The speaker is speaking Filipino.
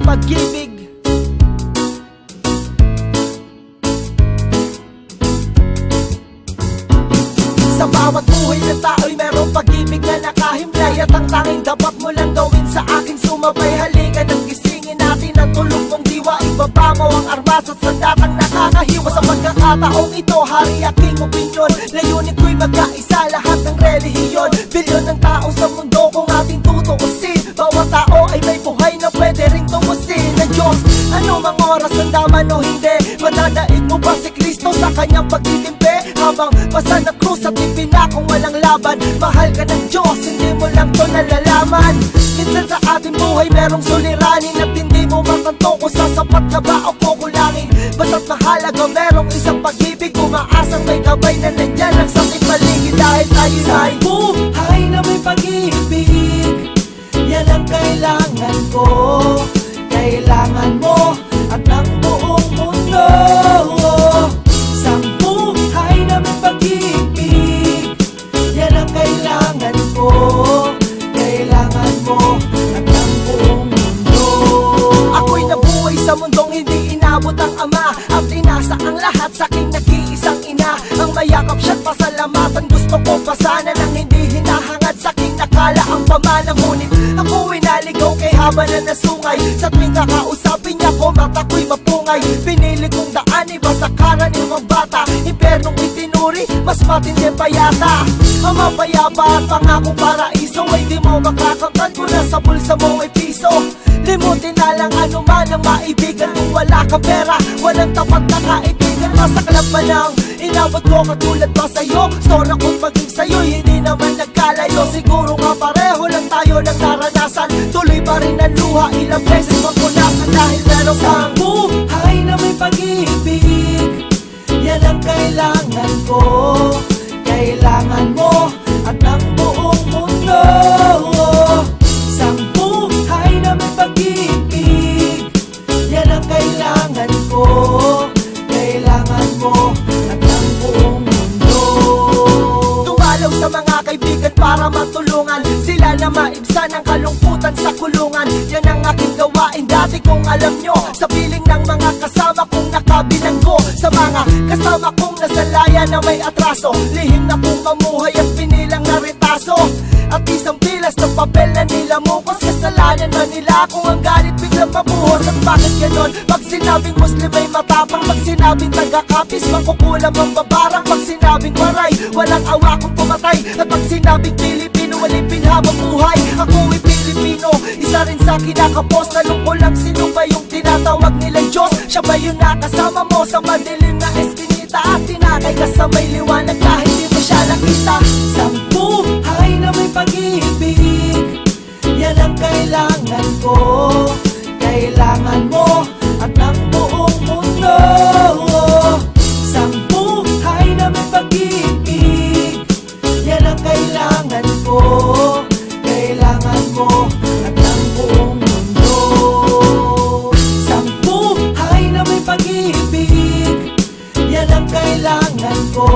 pag-ibig. Sa bawat buhay ng tao'y merong pag-ibig na nakahimlay, at ang tanging dapat mo lang gawin sa akin sumabay. Halika nang gisingin natin ang tulog mong diwa, ibaba mo ang armas at sandatang nakakahiwa. Sa pagkakataong ito, hari aking opinyon, layunin ko'y magkaisa lahat ng relihiyon. Bilyon ng tao sa mundo kung ating tutuusin, bawat tao ay may buhay na pwede ring tumusin ng Diyos. Ano mang oras ng daman o hindi, madadaig mo ba si Kristo sa kanyang pagtitimpi? Habang pasa ng krus at ipinakong walang laban, mahal ka ng Diyos, hindi mo lang to nalalaman. Minsan sa ating buhay merong suliranin at hindi mo matanto kung sasapat ka ba o kukulangin. Basta't mahalaga merong isang pag-ibig, umaasang may gabay na nandyan ang sa ating paligid. Dahil tayo ay buhay na may pag-ibig, yan ang kailangan ko, kailangan mo at ng buong mundo. Isang buhay na may pag-ibig, yan ang kailangan ko, kailangan mo at ng buong mundo. Ako'y nabuhay sa mundong hindi inabot ang ama, at inasa ang lahat sa aking nag-iisang ina. Ang mayakap siya't pasalamatan, gusto ko pa sana nang hindi hinahangad sa aking nakala ang pamana. Ngunit ako'y naligaw kay haba na nasungay, sa tuwing kakausapin niya ko mata ko'y mapungay. Pinili kong daan iba sa karaniwang bata, impernong itinuri mas matindi pa yata. Ang mapayapa at pangako paraiso ay di mo makakamtan kung nasa bulsa mo ay piso. Limutin na lang anuman ang maibigan kung wala kang pera, walang tapat na kaibigan. Masaklap pa lang inabot ko katulad pa sa'yo, store ko't maging sa'yo'y hindi naman nagkalayo. Siguro nga pareho lang tayo ng naranasan, tuloy pa rin ang luha, ilang beses magpunasan. Dahil meron kang buhay na may pag-ibig, yan ang kailangan ko, kailangan mo at ng buong mundo. Isang buhay na may pag-ibig, yan ang kailangan ko, kailangan mo at ng buong mundo. Dumalaw sa mga kaibigan para matulungan sila na maibsan ang kalungkutan sa kulungan. Yan ang aking gawain dati kung alam nyo, sa piling ng mga kasama kong nakabilanggo. Sa mga kasama kong nasalaya na may atraso, lihim na kong mamuhay at pinilang na retaso. At isang pilas ng papel na nilamukos, kasalanan na nila kung ang galit biglang mabuhos. At bakit ganon? Pag sinabing Muslim ay matapang, pag sinabing taga-kapis makukulam ang babarang, pag sinabing waray walang awa kong pumatay, at pag sinabing Pilipino walipin habang buhay. Ako'y Pilipino, isa rin sa kinakapos. Tanong ko lang, sino ba yung tinatawag nilang Diyos? Siya ba yung nakasama mo sa madilim na eskinita, at tinakay ka sa may liwanag kahit di mo siya nakita? Isang buhay na may pag-ibig, yan ang kailangan ko, kailangan mo at ng buong mundo. Isang buhay na may pag-ibig, yan ang kailangan ko, kailangan mo at ng buong mundo. Isang buhay na may pag-ibig, yan ang kailangan ko,